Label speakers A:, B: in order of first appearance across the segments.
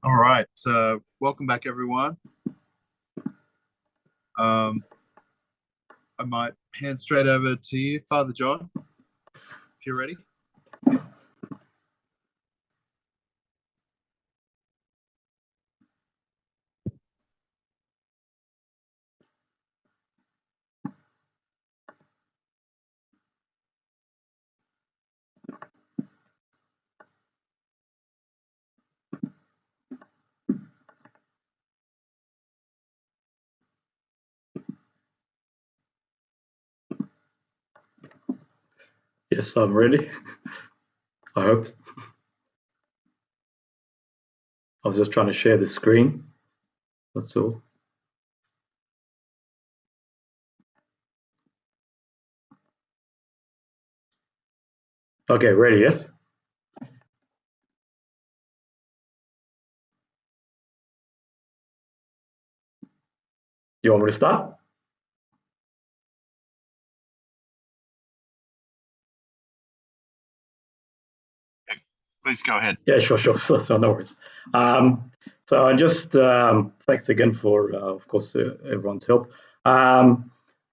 A: All right. Welcome back, everyone. Um, I might hand straight over to you, Father John, if you're ready.
B: Yes, I'm ready. I hope. I was just trying to share the screen. That's all. Okay, ready, yes? You want me to start?
A: Please go ahead.
B: Yeah, sure. So no worries. So I just thanks again for, of course, everyone's help.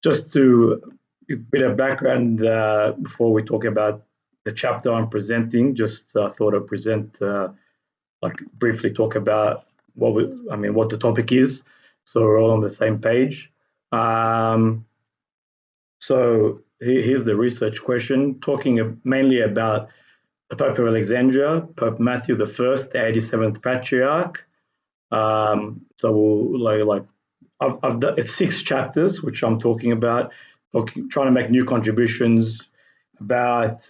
B: Just to a bit of background before we talk about the chapter I'm presenting. Just thought I'd present, like, briefly talk about what the topic is, so we're all on the same page. Um, So here's the research question, talking mainly about the Pope of Alexandria, Pope Matthew the First, the 87th Patriarch. So I've done it's 6 chapters, which I'm talking about, trying to make new contributions about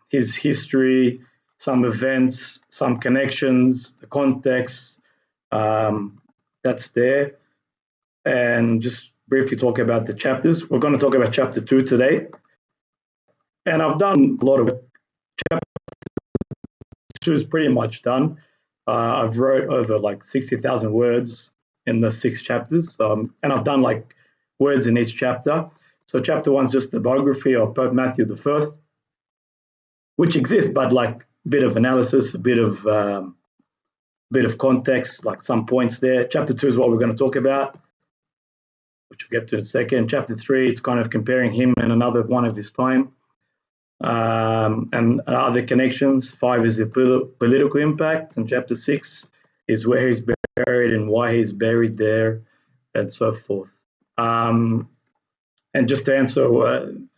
B: his history, some events, some connections, the context that's there, and just briefly talk about the chapters. We're going to talk about chapter 2 today. And I've done a lot of it. Chapter 2 is pretty much done. I've wrote over like 60,000 words in the 6 chapters, and I've done like words in each chapter. So chapter 1 is just the biography of Pope Matthew the First, which exists, but like a bit of analysis, a bit of context, like some points there. Chapter 2 is what we're going to talk about, which we'll get to in a second. Chapter 3 is kind of comparing him and another one of his time. And other connections. 5 is the political impact, and chapter 6 is where he's buried and why he's buried there, and so forth. And just to answer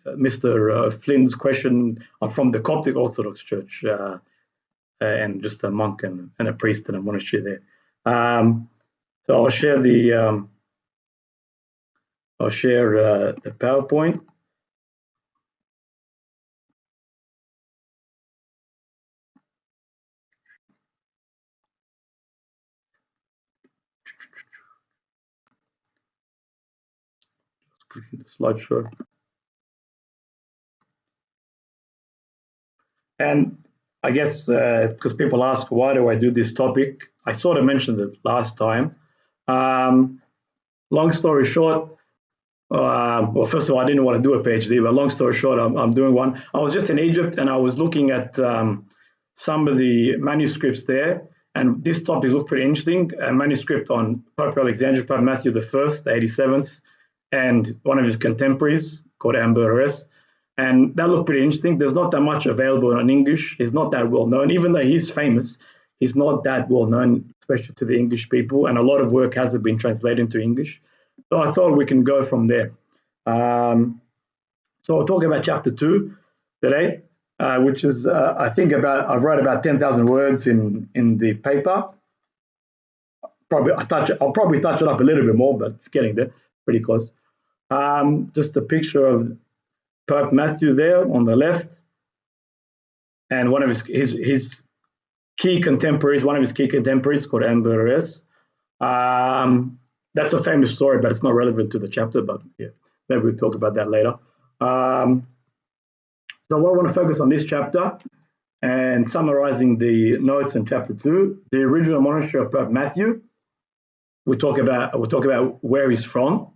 B: Mr. Flynn's question, I'm from the Coptic Orthodox Church, and just a monk and a priest in a monastery there. So I'll share the PowerPoint. Clicking the slideshow. And I guess because people ask, why do I do this topic? I sort of mentioned it last time. Long story short, well, first of all, I didn't want to do a PhD, but long story short, I'm doing one. I was just in Egypt and I was looking at some of the manuscripts there, and this topic looked pretty interesting. A manuscript on Pope Alexander, Pope Matthew the First, the 87th, and one of his contemporaries called Amber. And that looked pretty interesting. There's not that much available in English. He's not that well known, even though he's famous. He's not that well known, especially to the English people. And a lot of work hasn't been translated into English. So I thought we can go from there. So I'll talk about chapter 2 today, which is I think I wrote about 10,000 words in the paper. I'll probably touch it up a little bit more, but it's getting there, pretty close. Just a picture of Pope Matthew there on the left, and one of his key contemporaries, called Amber. That's a famous story, but it's not relevant to the chapter. But yeah, maybe we'll talk about that later. So I want to focus on this chapter and summarizing the notes in chapter 2. The original monastery of Pope Matthew. We'll talk about where he's from.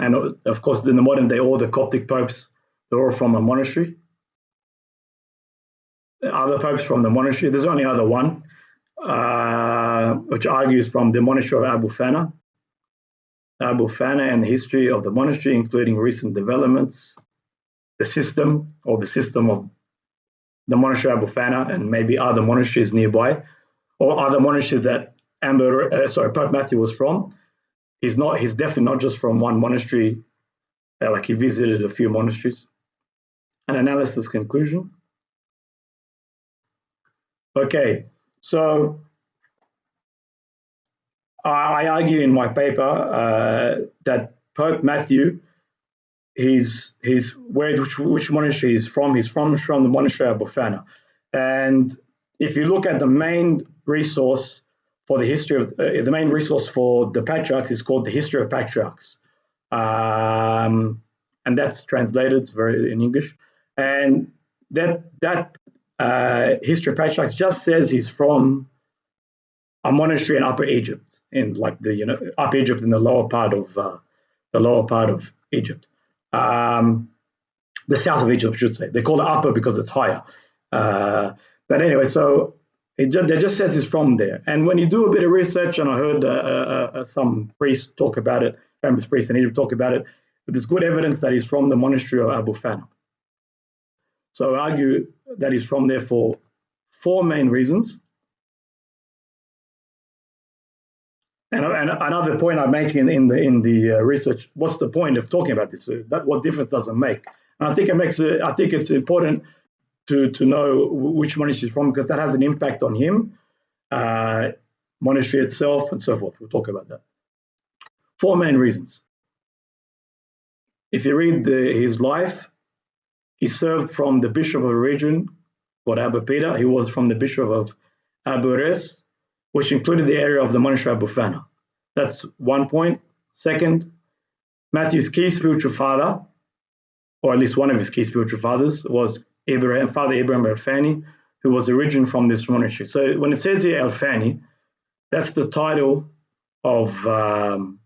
B: And of course, in the modern day, all the Coptic popes, they're all from a monastery. Other popes from the monastery, there's only other one. which argues from the monastery of Abu Fana. Abu Fana and the history of the monastery, including recent developments, the system of the monastery of Abu Fana, and maybe other monasteries nearby, or other monasteries that Pope Matthew was from. He's definitely not just from one monastery, like he visited a few monasteries. An analysis conclusion. Okay, so I argue in my paper that Pope Matthew, which monastery he's from the monastery of Abu Fana. And if you look at the main resource for the history of the main resource for the patriarchs is called the History of Patriarchs, and that's translated in English. And that History of Patriarchs just says he's from a monastery in Upper Egypt, in like Upper Egypt in the lower part of Egypt, the south of Egypt, I should say. They call it Upper because it's higher. But anyway, so it just says he's from there. And when you do a bit of research, and I heard some priests talk about it, famous priests in Egypt talk about it, but there's good evidence that he's from the monastery of Abu Fana. So I argue that he's from there for 4 main reasons. And another point I'm making in the research: what's the point of talking about this? What difference does it make? And I think it's important to know which monastery he's from, because that has an impact on him, monastery itself, and so forth. We'll talk about that. 4 main reasons. If you read his life, he served from the bishop of a region called Abu Peter. He was from the bishop of Abu Res, which included the area of the monastery of Abu Fana. That's 1 point. Second, Matthew's key spiritual father, or at least one of his key spiritual fathers, was Father Abraham Al-Fani, who was originally from this monastery. So when it says here Al-Fani, that's the title of, kind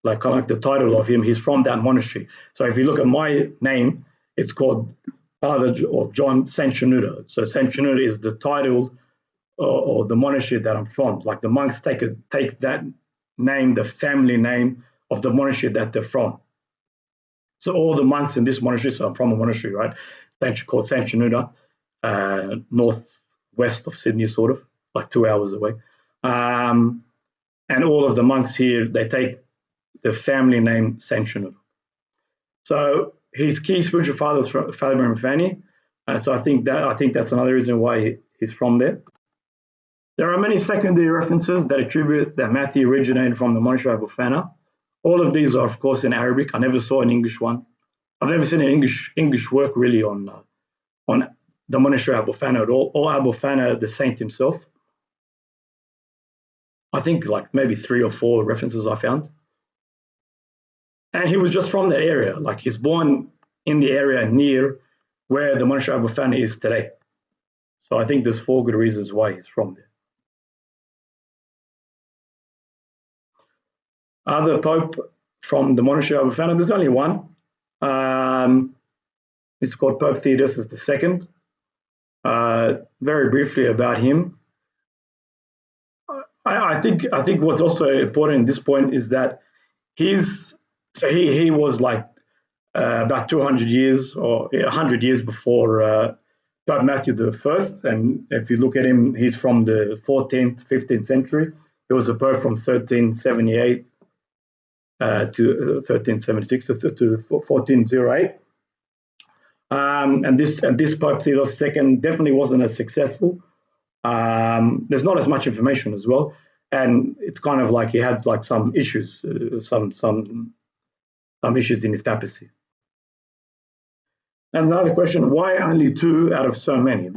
B: of the title of him. He's from that monastery. So if you look at my name, it's called Father or John Saint Shenouda. So Saint Shenouda is the title or the monastery that I'm from. Like the monks take that name, the family name of the monastery that they're from. So all the monks in this monastery, so I'm from a monastery, right? Called Saint Shenouda, northwest of Sydney, sort of, like 2 hours away. And all of the monks here, they take the family name Saint Shenouda. So his key spiritual father was Father Abraham Fani. So I think that's another reason why he's from there. There are many secondary references that attribute that Matthew originated from the monastery of Abu Fana. All of these are, of course, in Arabic. I never saw an English one. I've never seen an English work really on the monastery of Abu Fana at all, or Abu Fana, the saint himself. I think like maybe 3 or 4 references I found. And he was just from that area. Like he's born in the area near where the monastery of Abu Fana is today. So I think there's 4 good reasons why he's from there. Other pope from the monastery of Abu Fana, there's only one. It's called Pope Theodosius II. Very briefly about him. I think what's also important at this point is that he was like about 200 years or 100 years before Pope Matthew I. And if you look at him, he's from the 14th, 15th century. He was a pope from 1378 to 1376 to 1408. And this Pope Theodosius II definitely wasn't as successful. There's not as much information as well, and it's kind of like he had like some issues, some issues in his papacy. And another question: why only 2 out of so many?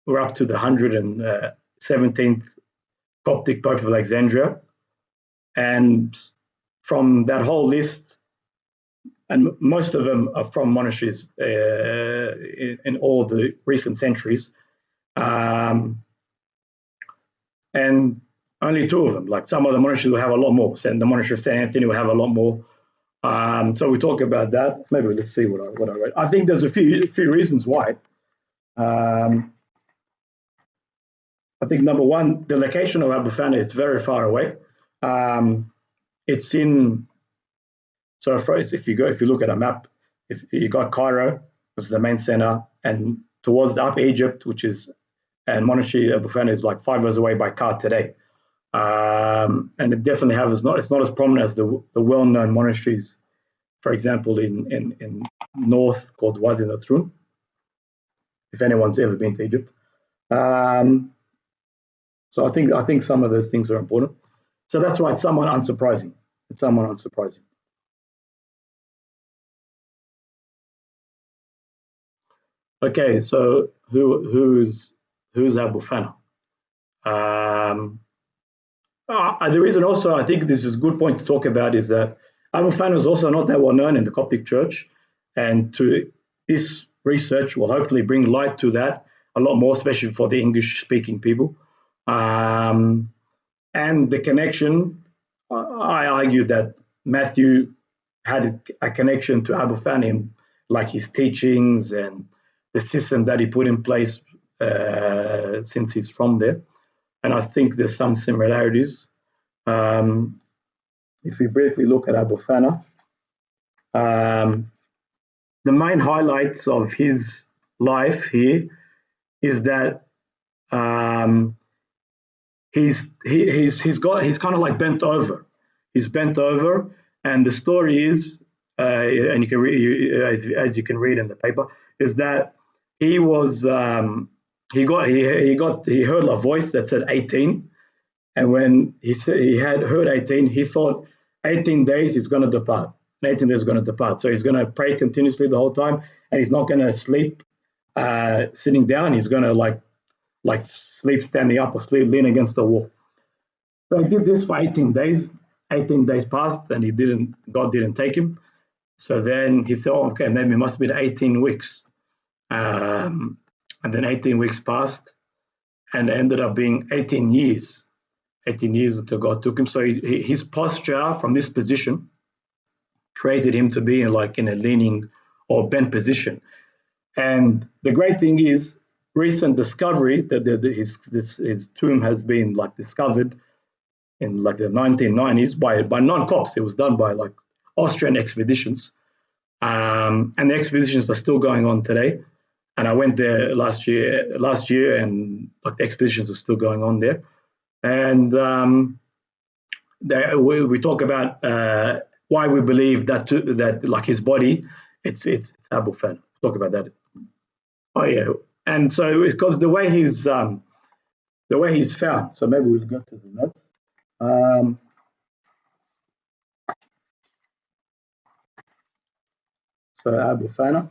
B: We're up to the 117th Coptic Pope of Alexandria, and from that whole list, and most of them are from monasteries in all the recent centuries. And only 2 of them, like some of the monasteries will have a lot more. The monastery of St. Anthony will have a lot more. So we talk about that. Maybe let's see what I wrote. I think there's a few reasons why. I think number one, the location of Abu Fana is very far away. It's in so first, if you look at a map, if you got Cairo, which is the main center, and towards the Upper Egypt, which is and monastery Abu Fana is like 5 hours away by car today. And it definitely has it's not as prominent as the well-known monasteries, for example, in north called Wadi Nathrun, if anyone's ever been to Egypt. So I think some of those things are important. So that's why it's somewhat unsurprising. It's somewhat unsurprising. Okay, so who's Abu Fana? The reason also I think this is a good point to talk about is that Abu Fana is also not that well known in the Coptic Church, and to this research will hopefully bring light to that a lot more, especially for the English-speaking people. And the connection, I argue that Matthew had a connection to Abu Fana, like his teachings and the system that he put in place since he's from there. And I think there's some similarities. If we briefly look at Abu Fana, the main highlights of his life here is that he's kind of like bent over. He's bent over, and the story is, and you can read as you can read in the paper, is that he was he heard a voice that said 18, and when he had heard 18, he thought 18 days he's going to depart. 18 days is going to depart. So he's going to pray continuously the whole time, and he's not going to sleep sitting down. He's going to like sleep standing up or sleep lean against the wall. So he did this for 18 days. 18 days passed, and God didn't take him. So then he thought, okay, maybe it must be the 18 weeks. And then 18 weeks passed, and it ended up being 18 years. 18 years until God took him. So his posture from this position created him to be in a leaning or bent position. And the great thing is, recent discovery that his tomb has been discovered in the 1990s by non-Copts. It was done by Austrian expeditions, and the expeditions are still going on today. And I went there last year, and the expeditions are still going on there. And we talk about why we believe that his body, it's Abu Fana. Talk about that. Oh yeah, and so because the way he's found. So maybe we'll go to the notes. So Abu Fana.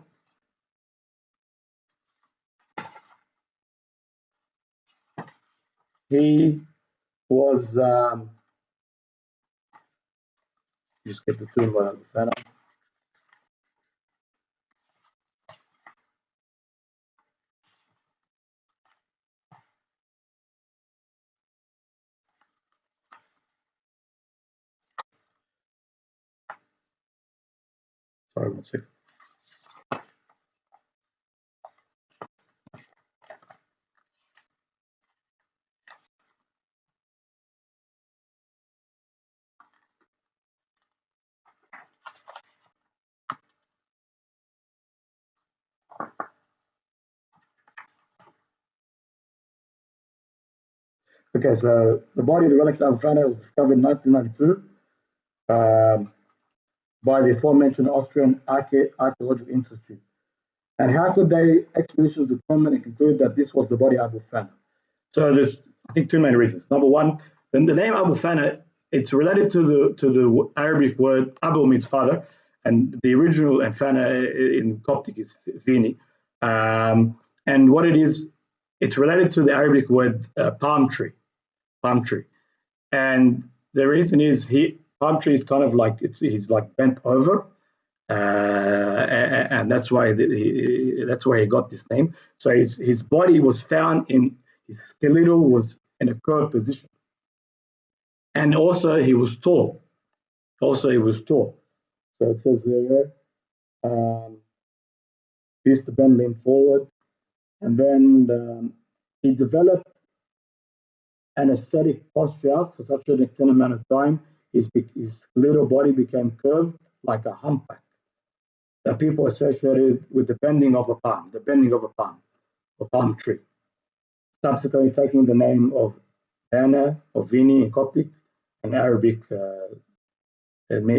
B: He was just get the tomb by Abu Fana. Sorry, one second. Okay, so the body of the relics of Abu Fana was discovered in 1992 by the aforementioned Austrian Archaeological Institute. And how could they expeditions determine and conclude that this was the body of Abu Fana? So there's, I think, two main reasons. Number one, then the name Abu Fana, it's related to the Arabic word Abu means father, and the original and Fana in Coptic is Fini. And what it is, it's related to the Arabic word palm tree. And the reason is palm tree is kind of he's bent over, and that's why he got this name. So his body was found in his skeletal was in a curved position, and also he was tall. So it says there, he used to bend lean forward, and then he developed anesthetic posture for such an extended amount of time, his little body became curved like a humpback that people associated with the bending of a palm, or palm tree, subsequently taking the name of Fana or Vini in Coptic, and Arabic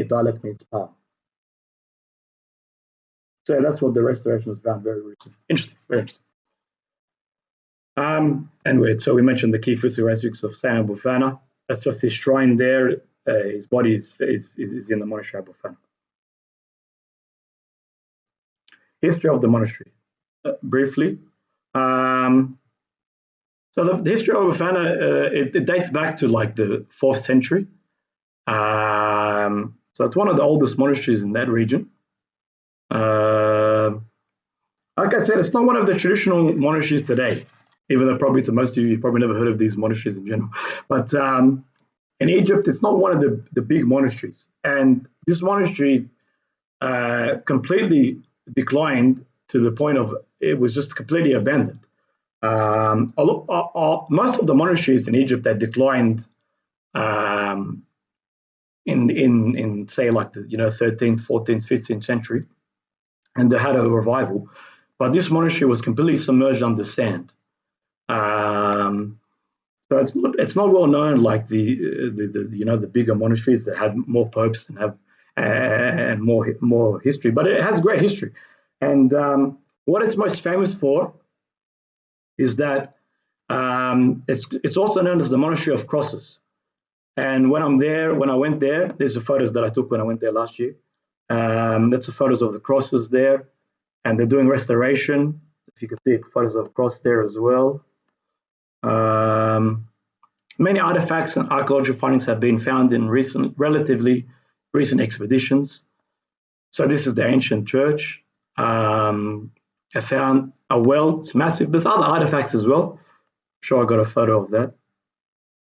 B: dialect means palm. So that's what the restoration was found. Very interesting, very interesting. Anyway, so we mentioned the key physical characteristics of Saint Abu Fana. That's just his shrine there. His body is in the monastery Abu Fana. History of the monastery, briefly. So the history of Abu Fana, it dates back to like the 4th century. So it's one of the oldest monasteries in that region. Like I said, it's not one of the traditional monasteries today, even though probably to most of you probably never heard of these monasteries in general. But in Egypt, it's not one of the big monasteries. And this monastery completely declined to the point of it was just completely abandoned. Most of the monasteries in Egypt that declined in say like the 13th, 14th, 15th century, and they had a revival, but this monastery was completely submerged under sand. So it's not well known like the bigger monasteries that had more popes and have and more history, but it has great history. And what it's most famous for is that it's also known as the Monastery of Crosses. And when I went there, there's the photos that I took when I went there last year. That's the photos of the crosses there, and they're doing restoration. If you can see photos of cross there as well. Many artifacts and archaeological findings have been found in relatively recent expeditions. So this is the ancient church. I found a well. It's massive. There's other artifacts as well. I'm sure I got a photo of that.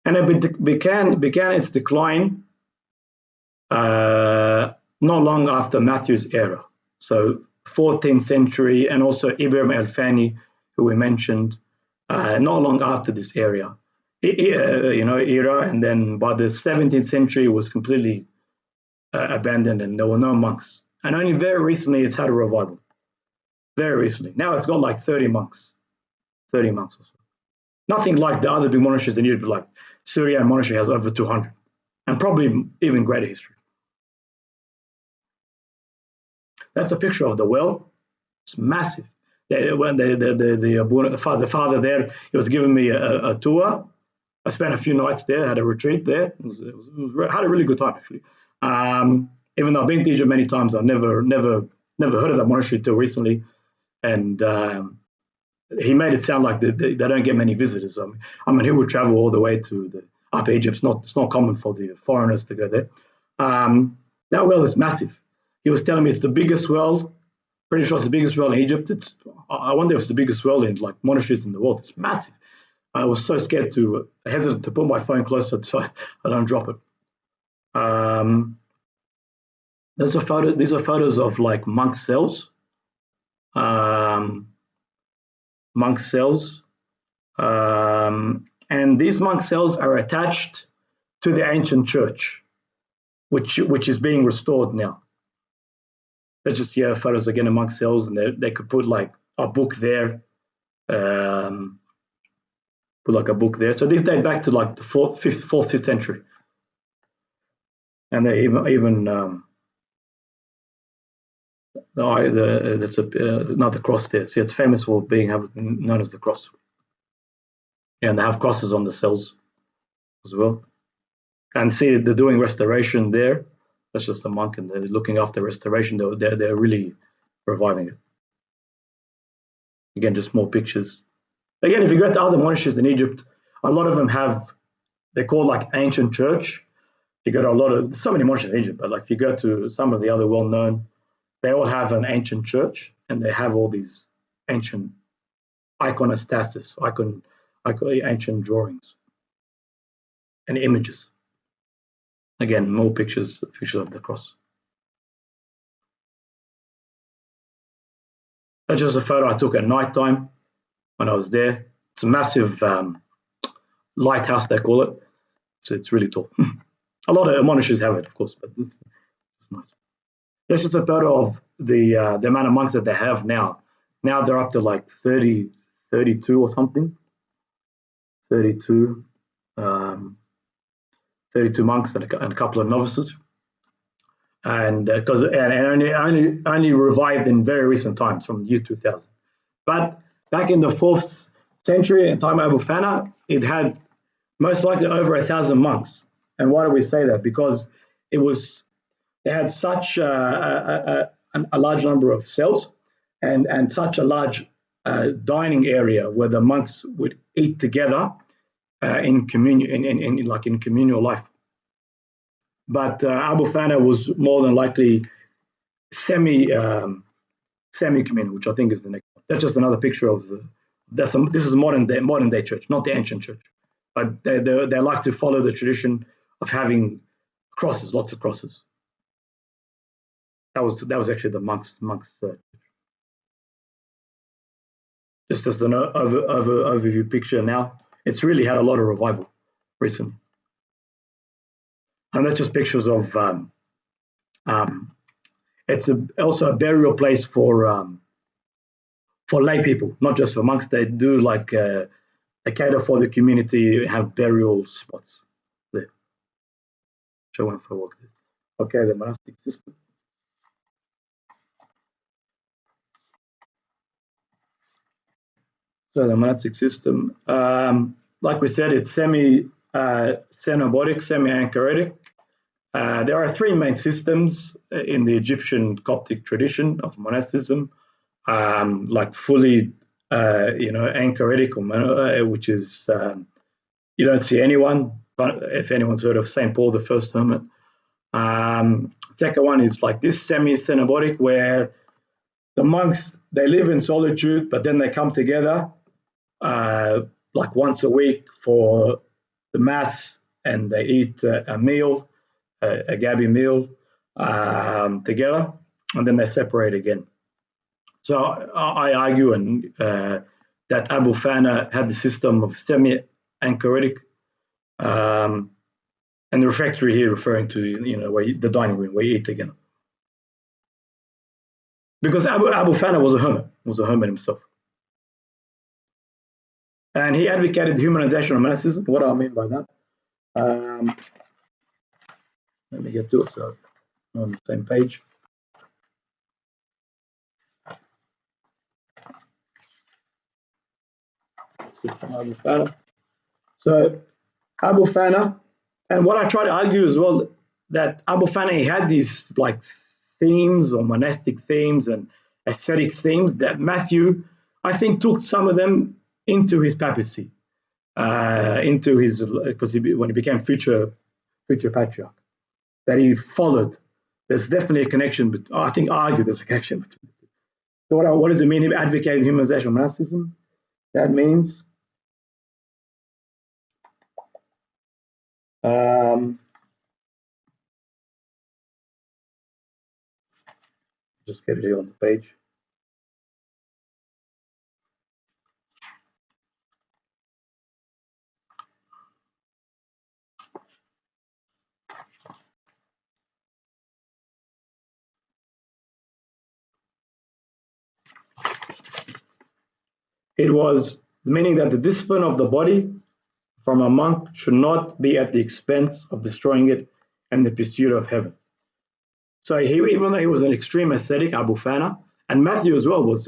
B: And it began its decline not long after Matthew's era. So 14th century, and also Ibrahim el-Fani, who we mentioned, not long after this era. And then by the 17th century, it was completely abandoned, and there were no monks. And only very recently, it's had a revival. Very recently. Now it's got like 30 monks or so. Nothing like the other big monasteries in Egypt, like Syria monastery has over 200, and probably even greater history. That's a picture of the well. It's massive. The father there, he was giving me a tour. I spent a few nights there, had a retreat there. Had a really good time actually. Even though I've been to Egypt many times, I've never heard of that monastery till recently. And he made it sound like they don't get many visitors. I mean, he would travel all the way to the Upper Egypt. It's not common for the foreigners to go there. That well is massive. He was telling me it's the biggest well. Pretty sure it's the biggest well in Egypt. I wonder if it's the biggest well in like monasteries in the world. It's massive. I was so hesitant to put my phone closer so I don't drop it. These are photos of like monk cells. And these monk cells are attached to the ancient church, which is being restored now. Let's just hear photos again of monk cells, and they could put like a book there, So these date back to like the 4th, 5th century, and they even that's another cross there. See, it's famous for being known as the cross. And they have crosses on the cells as well. And see, they're doing restoration there. That's just a monk, and they're looking after restoration. They're really reviving it. Again, just more pictures. Again, if you go to other monasteries in Egypt, a lot of them they're called like ancient church. You go to there's so many monasteries in Egypt, but like if you go to some of the other well-known, they all have an ancient church, and they have all these ancient iconostasis, ancient drawings and images. Again, more pictures of the cross. That's just a photo I took at night time when I was there. It's a massive lighthouse, they call it. So it's really tall. A lot of monasteries have it, of course, but it's nice. This is a photo of the amount of monks that they have now. Now they're up to like 30, 32 or something. 32, 32 monks and a couple of novices. And because only revived in very recent times, from the year 2000. But back in the 4th century, in time of Abu Fana, it had most likely over 1,000 monks. And why do we say that? Because they had such a large number of cells and such a large dining area where the monks would eat together in communion, in communal life. But Abu Fana was more than likely semi-communal, which I think is the next one. That's just another picture of this is modern day church, not the ancient church. But they like to follow the tradition of having crosses, lots of crosses. That was actually the monks. Just as an overview picture now, it's really had a lot of revival recently. And that's just pictures of. It's also a burial place for lay people, not just for monks. They do they cater for the community, have burial spots there. So I went for a walk there. Okay, the monastic system. So the monastic system, like we said, it's semi-cenobotic, semi-anchoretic. There are 3 main systems in the Egyptian Coptic tradition of monasticism, like fully, anchoretic, which is you don't see anyone. But if anyone's heard of Saint Paul, the first hermit. Second one is like this semi-cenobotic, where the monks, they live in solitude, but then they come together like once a week for the mass, and they eat a meal, a gabi meal together, and then they separate again. So I argue that Abu Fana had the system of semi-anchoretic, and the refectory here referring to the dining room where you eat together. Because Abu Fana was a hermit himself. And he advocated humanization of monasticism. What do I mean by that? Let me get to it so I'm on the same page. Abu Fana. So Abu Fana, and what I try to argue as well, that Abu Fana, he had these like themes or monastic themes and ascetic themes that Matthew, I think, took some of them into his papacy, because when he became future patriarch, that he followed. There's definitely a connection, but I think argue there's a connection between. So what does it mean? He advocated humanization of monasticism. That means just get it here on the page. It was meaning that the discipline of the body from a monk should not be at the expense of destroying it and the pursuit of heaven. So even though he was an extreme ascetic, Abu Fana, and Matthew as well was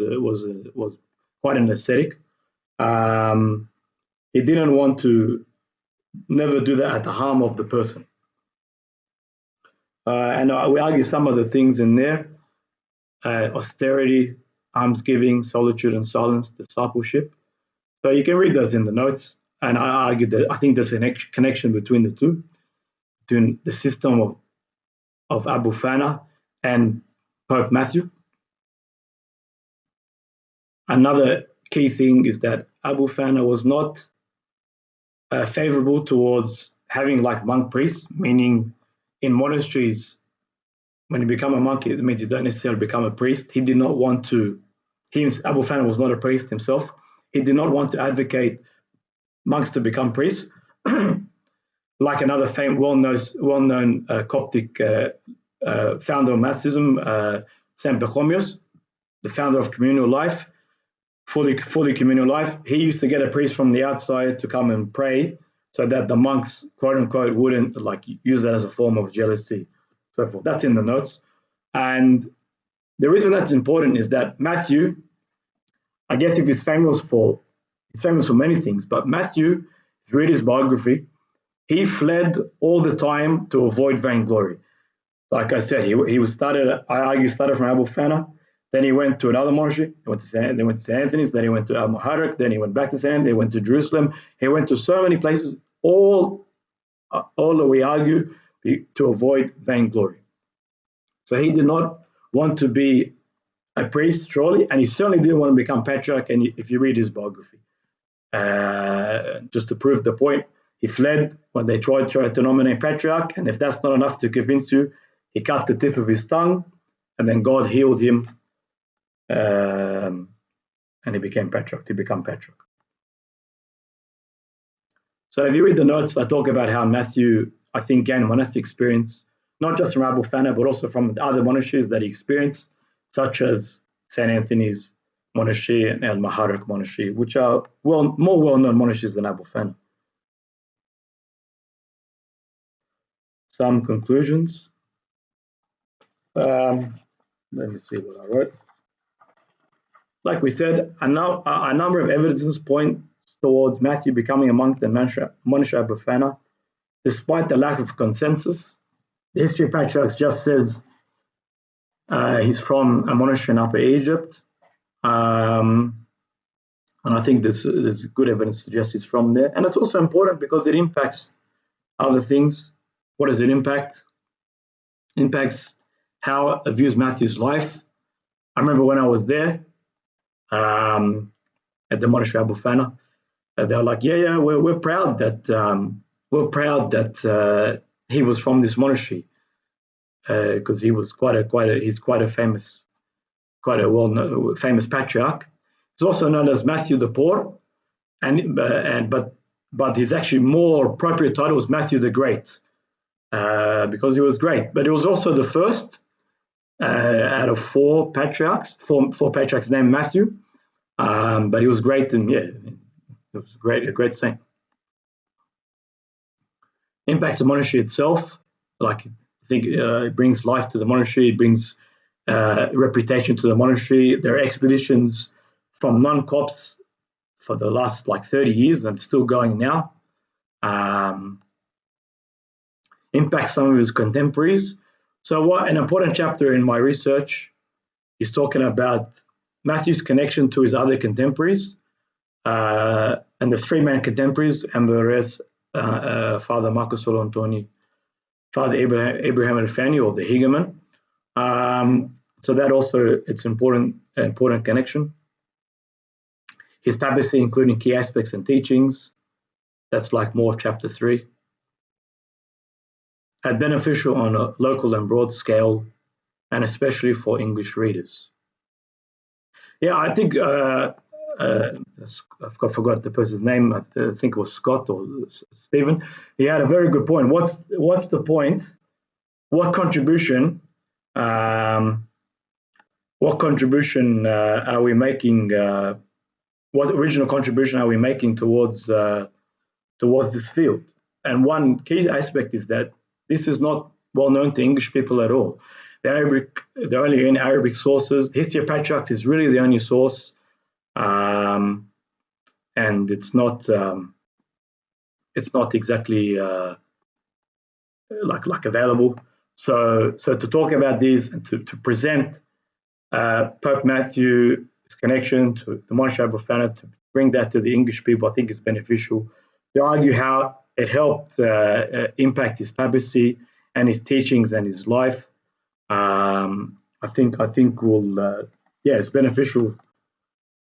B: quite an ascetic, he didn't want to never do that at the harm of the person. And we argue some of the things in there: austerity, almsgiving, solitude and silence, discipleship. So you can read those in the notes. And I argue that I think there's a connection between the two, between the system of Abu Fana and Pope Matthew. Another key thing is that Abu Fana was not favorable towards having like monk priests, meaning in monasteries, when you become a monk, it means you don't necessarily become a priest. He did not want to, Abu Fana was not a priest himself. He did not want to advocate monks to become priests, like another well-known Coptic founder of Marxism, Saint Pachomius, the founder of communal life, fully communal life. He used to get a priest from the outside to come and pray, so that the monks, quote unquote, wouldn't like use that as a form of jealousy. So forth. That's in the notes. And the reason that's important is that Matthew, I guess if he's famous for many things, but Matthew, if you read his biography, he fled all the time to avoid vainglory. Like I said, he started from Abu Fana, then he went to another monastery, they went to St. Anthony's, then he went to Al Muharraq, then he went back to St. Anthony, they went to Jerusalem, he went to so many places, all that we argue to avoid vainglory. So he did not want to be a priest, surely, and he certainly didn't want to become patriarch. And if you read his biography, just to prove the point, he fled when they tried to nominate patriarch, and if that's not enough to convince you, he cut the tip of his tongue, and then God healed him, and he became patriarch. So if you read the notes, I talk about how Matthew, I think, gained monastic experience, not just from Abu Fana, but also from the other monasteries that he experienced, such as St. Anthony's Monastery and Al Muharraq Monastery, which are more well-known monasteries than Abu Fana. Some conclusions. Let me see what I wrote. Like we said, a number of evidences point towards Matthew becoming a monk in Monastery Abu Fana, despite the lack of consensus. The History of Patriarchs just says he's from a monastery in Upper Egypt, and I think there's good evidence to suggest he's from there. And it's also important because it impacts other things. What does it impact? Impacts how it views Matthew's life. I remember when I was there at the monastery Abu Fana, they were like, "Yeah, we're proud that he was from this monastery because he was quite a famous patriarch. He's also known as Matthew the Poor, but his actually more appropriate title was Matthew the Great because he was great. But he was also the first out of four patriarchs named Matthew. But he was great, and yeah, it was a great saint. Impacts the monastery itself, like I think it brings life to the monastery, it brings reputation to the monastery. There are expeditions from non-Copts for the last 30 years, and it's still going now. Impacts some of his contemporaries. So an important chapter in my research is talking about Matthew's connection to his other contemporaries, and the three main contemporaries, Ambrose, Father Marco Solo Antoni, Father Abraham Alfani, or the Hegeman. So that also, it's important connection. His papacy, including key aspects and teachings, that's more of chapter 3. And beneficial on a local and broad scale, and especially for English readers. Yeah, I think I forgot the person's name. I think it was Scott or Stephen. He had a very good point. What's the point? What contribution? Are we making? What original contribution are we making towards this field? And one key aspect is that this is not well known to English people at all. They're only in Arabic sources. History of Patriarchs is really the only source, and it's not exactly available. So to talk about these and to present Pope Matthew's connection to the monastery of Abu Fana, to bring that to the English people, I think is beneficial. To argue how it helped impact his papacy and his teachings and his life. I think will it's beneficial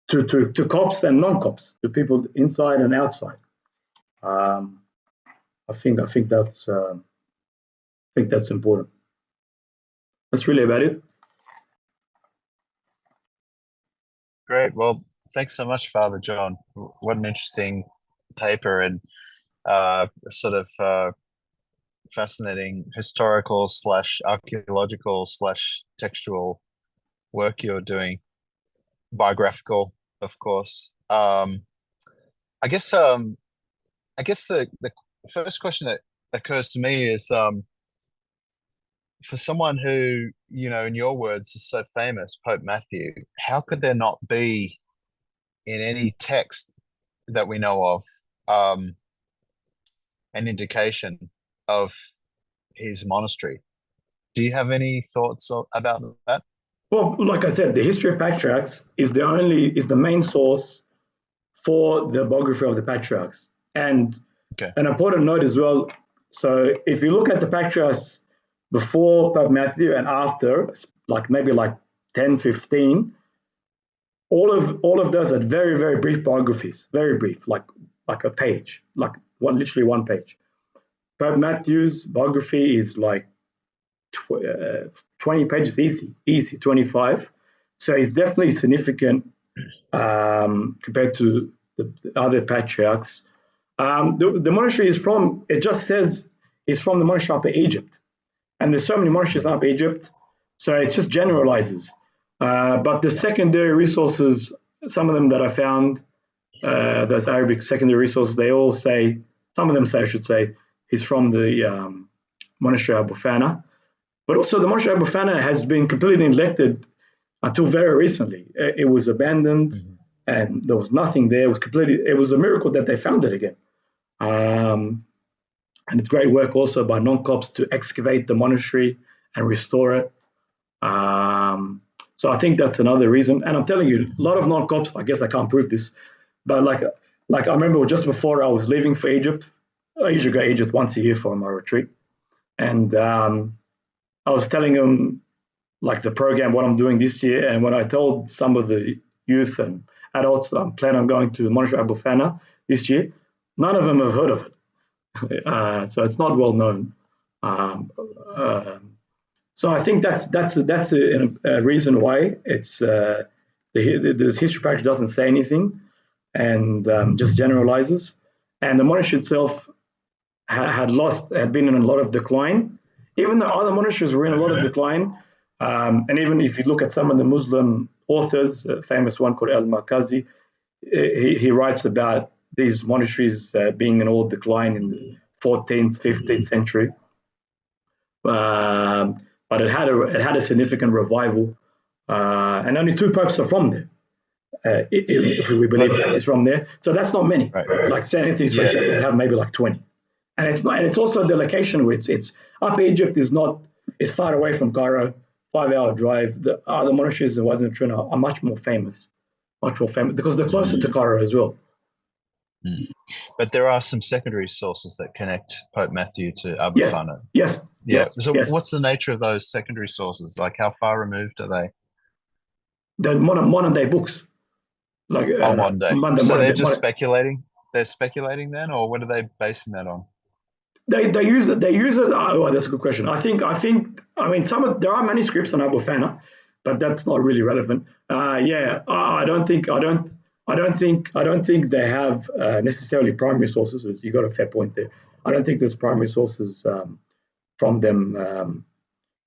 B: to Copts and non-Copts, to people inside and outside. I think that's important. That's really about it.
A: Great. Well, thanks so much, Father John. What an interesting paper and sort of fascinating historical slash archaeological slash textual work you're doing, biographical, of course. I guess the first question that occurs to me is for someone who, in your words, is so famous, Pope Matthew, how could there not be in any text that we know of an indication of his monastery? Do you have any thoughts about that?
B: Well, like I said, the history of patriarchs is the main source for the biography of the patriarchs. And
A: Okay.
B: an important note as well. So if you look at the patriarchs before Pope Matthew and after, maybe 10, 15, all of those are very, very brief biographies, very brief, like a page, literally one page. Pope Matthew's biography is 20 pages, easy, 25. So it's definitely significant compared to the other patriarchs. The monastery it just says it's from the monastery of Egypt. And there's so many monasteries in Upper Egypt, so it just generalizes. But the secondary resources, some of them that I found, those Arabic secondary resources, they all say, some of them say, I should say, he's from the monastery Abu Fana. But also the monastery Abu Fana has been completely neglected until very recently. It was abandoned and there was nothing there. It was a miracle that they found it again. And it's great work also by non-Copts to excavate the monastery and restore it. So I think that's another reason. And I'm telling you, a lot of non-Copts, I guess I can't prove this, but like I remember just before I was leaving for Egypt, I usually go to Egypt once a year for my retreat. And I was telling them the program, what I'm doing this year. And when I told some of the youth and adults I'm planning on going to Monastery Abu Fana this year, none of them have heard of it. So it's not well known. So I think that's a reason why it's the history practice doesn't say anything and just generalizes. And the monastery itself had been in a lot of decline, even though other monasteries were in a lot of decline. And even if you look at some of the Muslim authors, a famous one called Al-Makazi, he writes about these monasteries being in all decline in the 14th, 15th century. But it had a significant revival, and only 2 popes are from there. If we believe that it's from there, so that's not many.
A: Right.
B: Like St. Anthony's, for example, they have maybe 20, and it's not. And it's also the location where it's Upper Egypt is not. It's far away from Cairo, 5-hour drive. The other monasteries in Western Trina are much more famous because they're closer to Cairo as well.
A: But there are some secondary sources that connect Pope Matthew to Abu Fana.
B: Yes.
A: Yeah.
B: Yes.
A: So what's the nature of those secondary sources? Like how far removed are they?
B: They're modern day books.
A: Modern day. So they're just speculating. They're speculating then, or what are they basing that on?
B: They use it. Oh, that's a good question. I mean, there are manuscripts on Abu Fana, but that's not really relevant. I don't think they have necessarily primary sources. As you got a fair point there. I don't think there's primary sources from them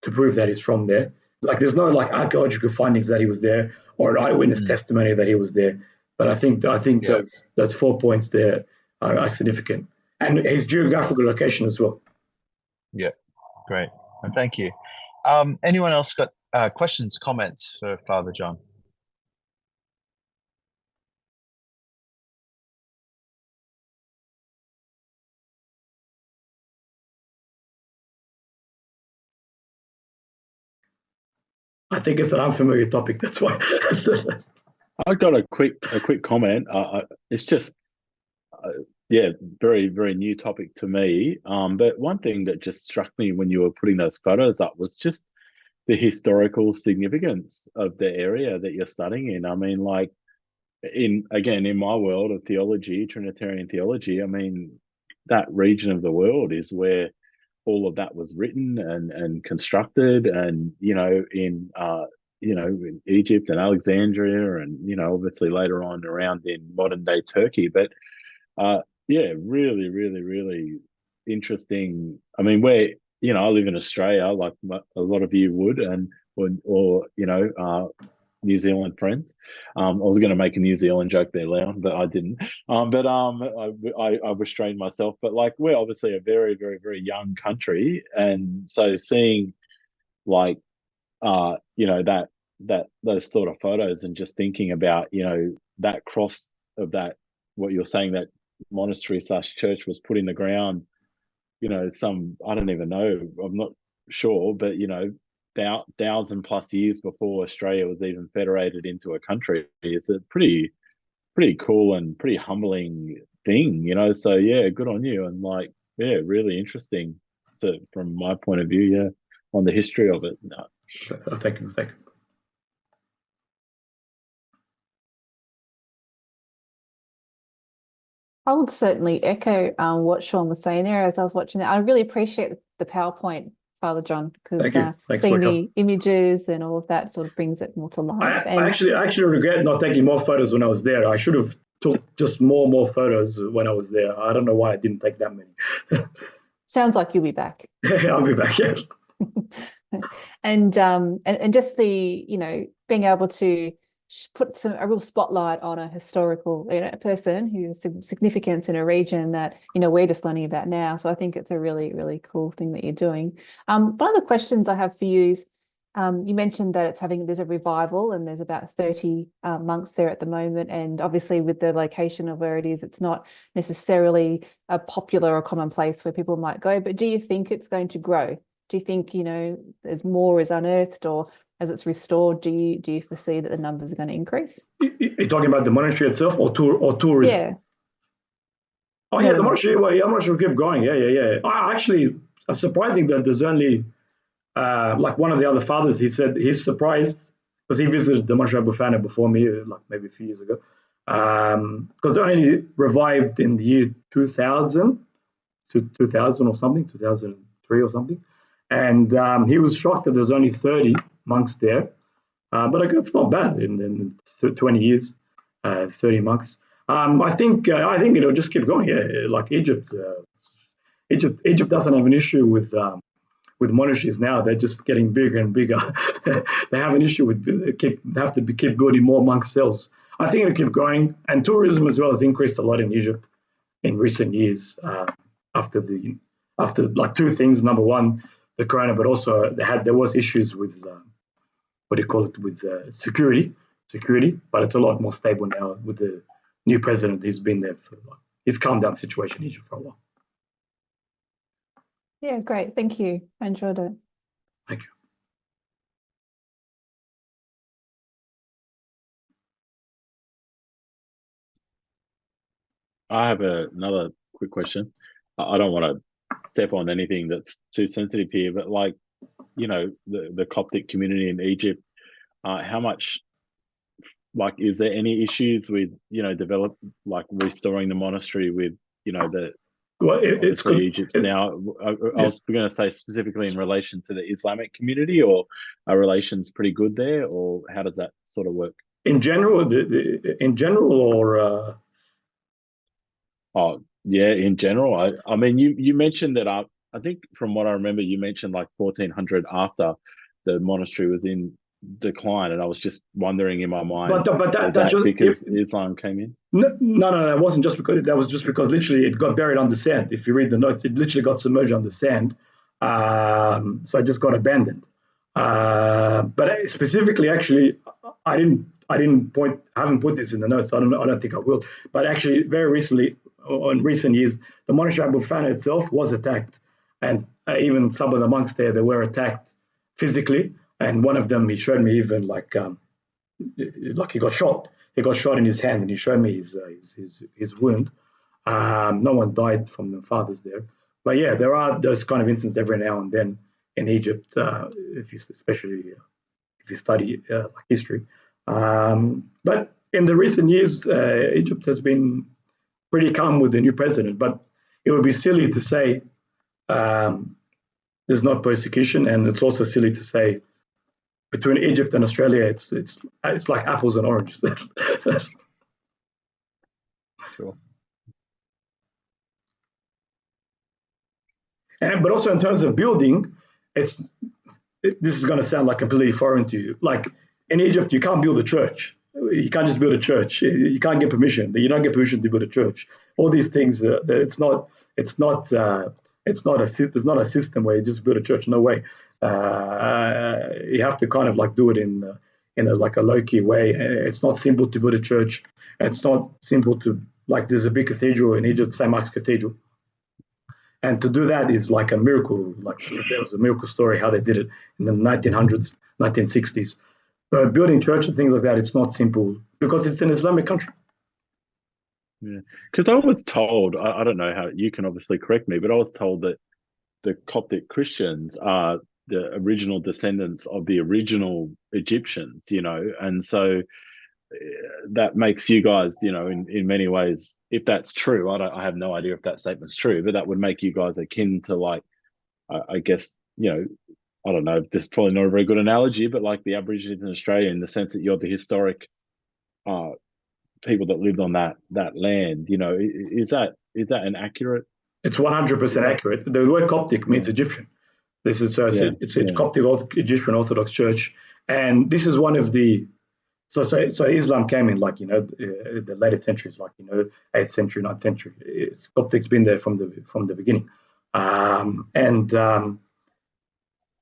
B: to prove that he's from there. There's no archaeological findings that he was there or an eyewitness testimony that he was there. But I think those 4 points there are significant, and his geographical location as well.
A: Yeah, great. And thank you. Anyone else got questions, comments for Father John?
B: I think it's an unfamiliar topic. That's why.
C: I got a quick comment. It's just, very, very new topic to me. But one thing that just struck me when you were putting those photos up was just the historical significance of the area that you're studying in. I mean, in my world of theology, Trinitarian theology, I mean, that region of the world is where all of that was written and constructed, and in Egypt and Alexandria, and obviously later on around in modern day Turkey. But yeah, really, really, really interesting. I mean, I live in Australia, like a lot of you would, and or New Zealand friends. I was going to make a New Zealand joke there, Leon, but I didn't. But I restrained myself. But like, we're obviously a very, very, very young country, and so seeing like that those sort of photos and just thinking about that cross of that, what you're saying, that monastery slash church was put in the ground, some, I don't even know, I'm not sure, but 1,000+ years before Australia was even federated into a country. It's a pretty cool and pretty humbling thing, so yeah, good on you. And like, yeah, really interesting, so from my point of view, yeah, on the history of it. No.
B: Thank you.
D: I would certainly echo what Sean was saying there as I was watching that. I really appreciate the PowerPoint, Father John, because seeing the images and all of that sort of brings it more to life.
B: I actually regret not taking more photos when I was there. I should have took just more photos when I was there. I don't know why I didn't take that many.
D: Sounds like you'll be back.
B: I'll be back, yes.
D: And just the being able to put a real spotlight on a historical person who's significant in a region that we're just learning about now. So I think it's a really, really cool thing that you're doing. One of the questions I have for you is, you mentioned that there's a revival and there's about 30 monks there at the moment, and obviously with the location of where it is, it's not necessarily a popular or common place where people might go. But do you think it's going to grow? Do you think as more is unearthed or as it's restored, do you foresee that the numbers are going to increase?
B: You're talking about the monastery itself or tourism?
D: Yeah.
B: Oh yeah, the monastery. Well, yeah, monastery keep going. Yeah. Actually, I'm surprising that there's only like one of the other fathers. He said he's surprised because he visited the monastery Abu Fana before me, like maybe a few years ago, because they only revived in the year 2000 to 2000 or something, 2003 or something. And he was shocked that there's only 30 monks there. But it's not bad in 20 years, 30 monks. I think it'll just keep going. Yeah, like Egypt. Egypt doesn't have an issue with monasteries now. They're just getting bigger and bigger. They have an issue with keep building more monk cells. I think it'll keep going, and tourism as well has increased a lot in Egypt in recent years. After like two things. Number one, the corona, but also there was issues with what do you call it, with security, but it's a lot more stable now with the new president. He's been there for he's calmed down the situation in Egypt for a while.
D: Yeah, great. Thank you. I enjoyed it.
B: Thank you.
C: I have another quick question. I don't want to step on anything that's too sensitive here, but like, the Coptic community in Egypt, how much, like, is there any issues with, restoring the monastery with, it's good. Egypt's now, I was going to say specifically in relation to the Islamic community, or are relations pretty good there, or how does that sort of work?
B: In general, or
C: Oh, yeah, in general. I mean, you mentioned that, I think from what I remember, you mentioned like 1400 after the monastery was in decline, and I was just wondering in my mind,
B: but
C: was that because Islam came in?
B: No, it wasn't just because that was just because literally it got buried on the sand. If you read the notes, it literally got submerged on the sand, so it just got abandoned. But specifically, actually, I haven't put this in the notes. I don't think I will. But actually, very recently, in recent years, the monastery Abu Fana itself was attacked, and even some of the monks there, they were attacked physically. And one of them, he showed me even like he got shot. He got shot in his hand, and he showed me his wound. No one died from the fathers there, but yeah, there are those kind of incidents every now and then in Egypt, especially if you study history. But in the recent years, Egypt has been pretty calm with the new president. But it would be silly to say there's not persecution, and it's also silly to say between Egypt and Australia, it's like apples and oranges.
C: Sure.
B: but also in terms of building, this is going to sound like completely foreign to you. Like in Egypt, you can't build a church. You can't just build a church. You can't get permission. You don't get permission to build a church. All these things, there's not a system where you just build a church. No way. You have to kind of like do it in a like a low key way. It's not simple to build a church. It's not simple to like. There's a big cathedral in Egypt, St. Mark's Cathedral, and to do that is like a miracle. Like there was a miracle story how they did it in the 1900s, 1960s. But building churches, things like that, it's not simple because it's an Islamic country.
C: Yeah, because I was told, I don't know how, you can obviously correct me, but I was told that the Coptic Christians are the original descendants of the original Egyptians, and so that makes you guys, in many ways, if that's true, I have no idea if that statement's true, but that would make you guys akin to like, I guess, I don't know, this is probably not a very good analogy, but like the Aborigines in Australia, in the sense that you're the historic people that lived on that land. Is that an accurate?
B: It's 100% accurate. The word Coptic means Egyptian. This is it's a Coptic Egyptian Orthodox Church, and this is one of the. So Islam came in like the later centuries, like 8th century, 9th century. Coptic's been there from the beginning,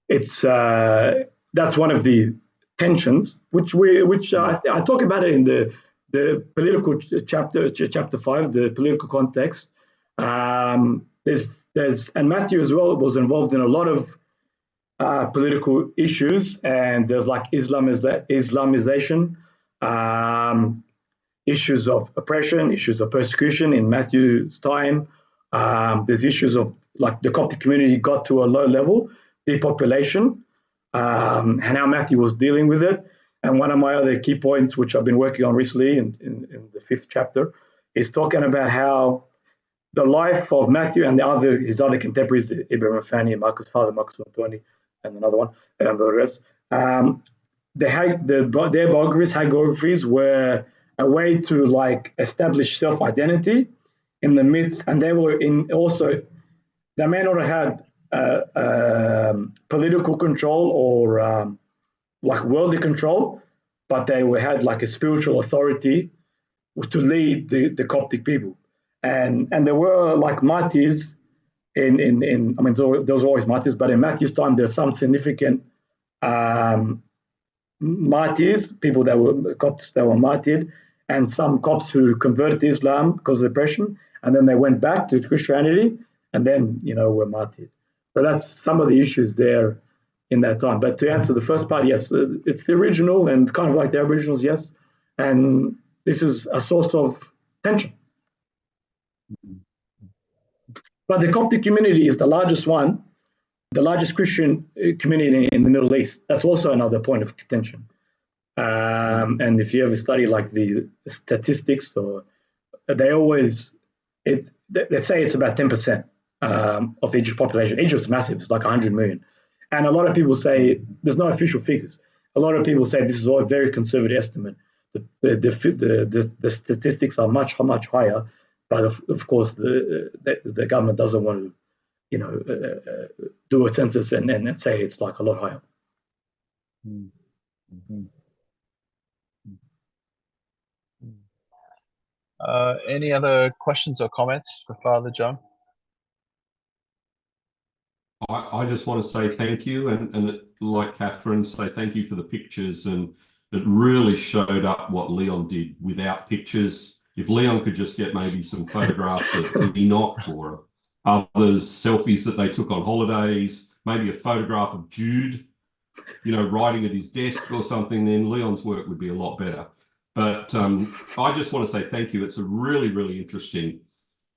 B: it's that's one of the tensions which I talk about it in the political chapter 5, the political context. There's and Matthew as well was involved in a lot of political issues, and there's like Islamization, issues of oppression, issues of persecution in Matthew's time. There's issues of like the Coptic community got to a low level, depopulation, and how Matthew was dealing with it. And one of my other key points, which I've been working on recently in the 5th chapter, is talking about how the life of Matthew and his other contemporaries, Abu Fana, Marcus Father, Marcus Antoni, and another one, and the rest, their biographies were a way to like establish self-identity in the midst, and they were in also, they may not have had political control or like worldly control, but they had like a spiritual authority to lead the Coptic people. And there were like martyrs in I mean, there was always martyrs, but in Matthew's time, there's some significant martyrs, people that were Copts that were martyred, and some Copts who converted to Islam because of oppression, and then they went back to Christianity, and then were martyred. So that's some of the issues there in that time. But to answer the first part, yes, it's the original and kind of like the Aboriginals, yes, and this is a source of tension. But the Coptic community is the largest one, the largest Christian community in the Middle East. That's also another point of contention. And if you ever study like the statistics, or they always, let's say it's about 10% of Egypt's population. Egypt's massive; it's like 100 million. And a lot of people say there's no official figures. A lot of people say this is all a very conservative estimate. The statistics are much higher, but of course the government doesn't want to do a census and say it's like a lot higher.
C: Mm-hmm.
A: Any other questions or comments for Father John?
E: I just want to say thank you, and like Catherine, say thank you for the pictures, and it really showed up what Leon did without pictures. If Leon could just get maybe some photographs of Enoch or others, selfies that they took on holidays, maybe a photograph of Jude, writing at his desk or something, then Leon's work would be a lot better. But I just want to say thank you. It's a really, really interesting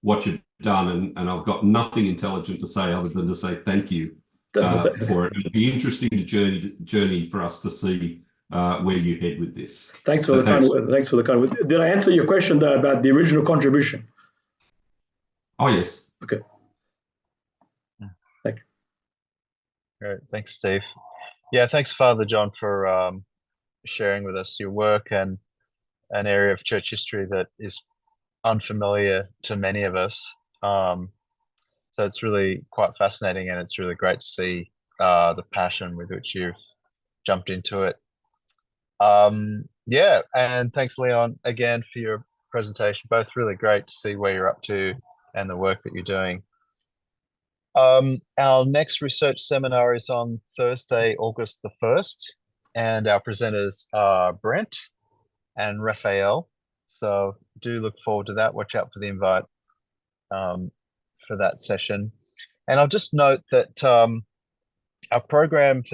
E: what you've done, and I've got nothing intelligent to say other than to say thank you for it. It'll be interesting to journey for us to see where you head with this.
B: Thanks for the kind word. Did I answer your question though about the original contribution?
E: Oh yes.
B: Okay. Thank you.
A: Great, thanks, Steve. Yeah, thanks, Father John, for sharing with us your work and an area of church history that is unfamiliar to many of us. So it's really quite fascinating, and it's really great to see the passion with which you've jumped into it. Yeah, and thanks, Leon, again for your presentation. Both really great to see where you're up to and the work that you're doing. Our next research seminar is on Thursday, August the 1st, and our presenters are Brent and Raphael. So do look forward to that. Watch out for the invite for that session. And I'll just note that our program for